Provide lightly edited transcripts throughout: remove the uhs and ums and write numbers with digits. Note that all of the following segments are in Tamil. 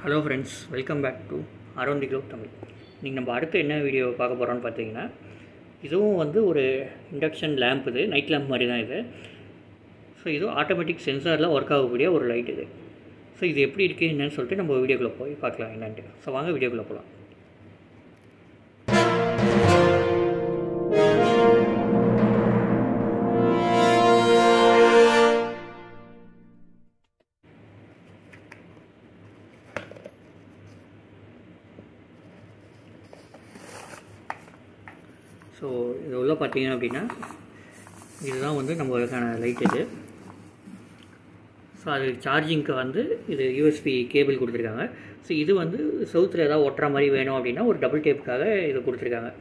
Hello friends, welcome back to around the globe Tamil. இன்றைக்கி நம்ம அடுத்து என்ன வீடியோ பார்க்க போகிறோன்னு பார்த்தீங்கன்னா, இதுவும் ஒரு இண்டக்ஷன் லேம்ப். இது நைட் லேம்ப் மாதிரி தான் இது. ஸோ இதுவும் ஆட்டோமேட்டிக் சென்சாரில் ஒர்க் ஆகக்கூடிய ஒரு லைட் இது. ஸோ இது எப்படி இருக்குது என்னன்னு சொல்லிட்டு நம்ம வீடியோக்குள்ளே போய் பார்க்கலாம் என்னன்ட்டு. ஸோ வாங்க வீடியோக்குள்ளே போகலாம். ஸோ இது உள்ள பார்த்தீங்க அப்படின்னா, இதுதான் நம்மளுக்கான லைட் இது. ஸோ அது சார்ஜிங்க்கு இது யூஎஸ்பி கேபிள் கொடுத்துருக்காங்க. ஸோ இது செவுத்தில் ஏதாவது ஒட்டுற மாதிரி வேணும் அப்படின்னா ஒரு டபுள் டேப்புக்காக இது கொடுத்துருக்காங்க.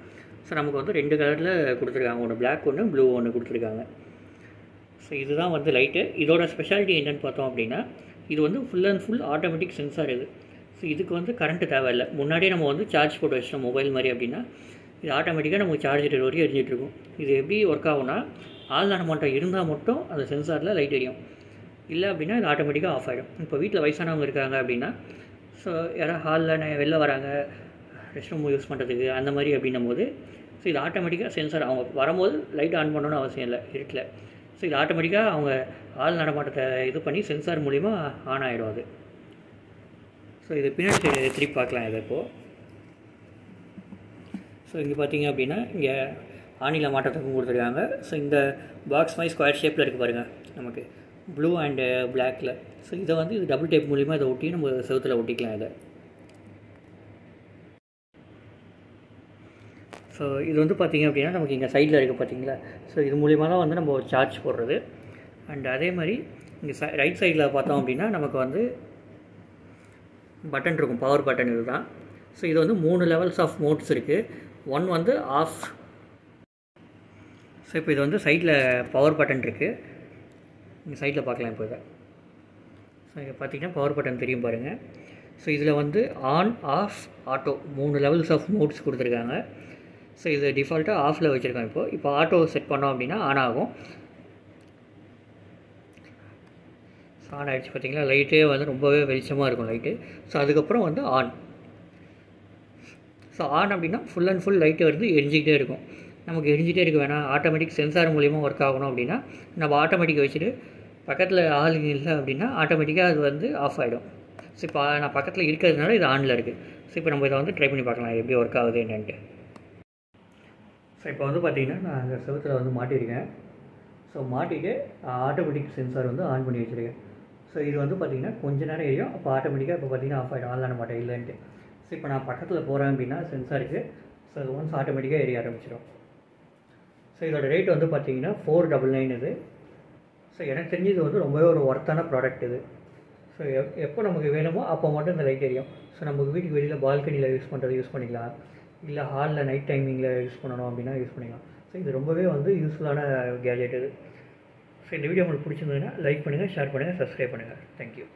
ஸோ நமக்கு 2 கலரில் கொடுத்துருக்காங்க, ஒன்று பிளாக் ஒன்று ப்ளூ ஒன்று கொடுத்துருக்காங்க. ஸோ இதுதான் லைட்டு. இதோட ஸ்பெஷாலிட்டி என்னென்னு பார்த்தோம் அப்படின்னா, இது full and full automatic sensor இது. ஸோ இதுக்கு கரண்ட்டு தேவையில்லை. முன்னாடியே நம்ம சார்ஜ் போட்டு வச்சிட்டோம் மொபைல் மாதிரி அப்படின்னா, இது ஆட்டோமேட்டிக்காக நமக்கு சார்ஜர் வரையும் எரிஞ்சிட்ருக்கும். இது எப்படி ஒர்க் ஆகும்னா, ஆள் நடமாட்டம் இருந்தால் மட்டும் அந்த சென்சாரில் லைட் எரியும், இல்லை அப்படின்னா இது ஆட்டோமேட்டிக்காக ஆஃப் ஆகிடும். இப்போ வீட்டில் வயசானவங்க இருக்காங்க அப்படின்னா, ஸோ யாராவது ஹாலில் வெளில வராங்க ரெஸ்ட் ரூம் யூஸ் பண்ணுறதுக்கு அந்த மாதிரி அப்படின்னும் போது, ஸோ இது ஆட்டோமேட்டிக்காக சென்சார் அவங்க வரும்போது லைட் ஆன் பண்ணணும்னு அவசியம் இல்லை இருட்டில். ஸோ இது ஆட்டோமேட்டிக்காக அவங்க ஆள் நடமாட்டத்தை இது பண்ணி சென்சார் மூலிமா ஆன் ஆகிடும் அது. ஸோ இது பின்னாடி திருப்பி பார்க்கலாம் இதை இப்போது. ஸோ இங்கே பார்த்தீங்க அப்படின்னா, இங்கே ஆணியில் மாற்றத்துக்கும் கொடுத்துருக்காங்க. ஸோ இந்த பாக்ஸ் மாதிரி ஸ்கொயர் ஷேப்பில் இருக்குது பாருங்கள், நமக்கு ப்ளூ அண்டு பிளாக்கில். ஸோ இதை இது டபுள் டேப் மூலிமா இதை ஒட்டி நம்ம செவுத்தில் ஒட்டிக்கலாம் இதை. ஸோ இது பார்த்தீங்க அப்படின்னா, நமக்கு இங்கே சைடில் இருக்குது பார்த்தீங்களா. ஸோ இது மூலிமா தான் நம்ம சார்ஜ் போடுறது. அண்ட் அதே மாதிரி இங்கே ரைட் சைடில் பார்த்தோம் அப்படின்னா, நமக்கு பட்டன் இருக்கும், பவர் பட்டன் இது தான். ஸோ இது 3 லெவல்ஸ் ஆஃப் மோட்ஸ் இருக்குது. On off. ஸோ இப்போ இது சைடில் பவர் பட்டன் இருக்குது, இங்கே சைடில் பார்க்கலாம் இப்போ இதை. ஸோ இங்கே பார்த்தீங்கன்னா பவர் பட்டன் தெரியும் பாருங்கள். ஸோ இதில் on off auto 3 levels of modes கொடுத்துருக்காங்க. ஸோ இது டிஃபால்ட்டாக ஆஃபில் வச்சுருக்கோம். இப்போ ஆட்டோ செட் பண்ணோம் அப்படின்னா ஆன் ஆகும். ஸோ ஆன் ஆகிடுச்சு பார்த்தீங்களா, லைட்டே ரொம்பவே வெளிச்சமாக இருக்கும் லைட்டு. ஸோ அதுக்கப்புறம் ஆன். ஸோ ஆன் அப்படின்னா ஃபுல் அண்ட் ஃபுல் லைட்டு எரிஞ்சிக்கிட்டே இருக்கும். நமக்கு எரிஞ்சிட்டே இருக்க வேணாம், ஆட்டோமேட்டிக் சென்சார் மூலிமா ஒர்க் ஆகணும் அப்படின்னா நம்ம ஆட்டோமேட்டிக்கை வச்சுட்டு பக்கத்தில் ஆள் இல்லை அப்படின்னா ஆட்டோமேட்டிக்காக அது ஆஃப் ஆகிடும். ஸோ இப்போ நான் பக்கத்தில் இருக்கிறதுனால இது ஆனில் இருக்குது. ஸோ இப்போ நம்ம இதை ட்ரை பண்ணி பார்க்கலாம் எப்படி ஒர்க் ஆகுது என்னன்ட்டு. ஸோ இப்போ பார்த்தீங்கன்னா நான் அந்த செவுத்தில் மாட்டியிருக்கேன். ஸோ மாட்டிட்டு ஆட்டோமேட்டிக் சென்சார் ஆன் பண்ணி வச்சுருக்கேன். ஸோ இது பார்த்தீங்கன்னா கொஞ்ச நேரம் எரியும், அப்போ ஆட்டோமேட்டிக்காக இப்போ பார்த்தீங்கன்னா ஆஃப் ஆகிடும், ஆள் ஆன மாட்டேன் இல்லைன்ட்டு. ஸோ இப்போ நான் பக்கத்தில் போகிறேன் அப்படின்னா சென்சாருக்கு, ஸோ அது ஆட்டோமேட்டிக்காக எரிய ஆரம்பிச்சிடும். ஸோ இதோட ரேட் பார்த்தீங்கன்னா 499 இது. ஸோ எனக்கு தெரிஞ்சு இது ரொம்பவே ஒரு ஒர்த்தான ப்ராடக்ட் இது. ஸோ எப்போ நமக்கு வேணுமோ அப்போ மட்டும் இந்த லைட் எரியும். ஸோ நமக்கு வீட்டுக்கு வெளியில் பால்கனியில் யூஸ் பண்ணுறது யூஸ் பண்ணிக்கலாம், இல்லை ஹாலில் நைட் டைமிங்கில் யூஸ் பண்ணணும் அப்படின்னா யூஸ் பண்ணிக்கலாம். ஸோ இது ரொம்பவே யூஸ்ஃபுல்லான கேஜெட் இது. ஸோ இந்த வீடியோ உங்களுக்கு பிடிச்சிருந்ததுன்னா லைக் பண்ணுங்கள், ஷேர் பண்ணுங்கள், சப்ஸ்கிரைப் பண்ணுங்கள். தேங்க்யூ.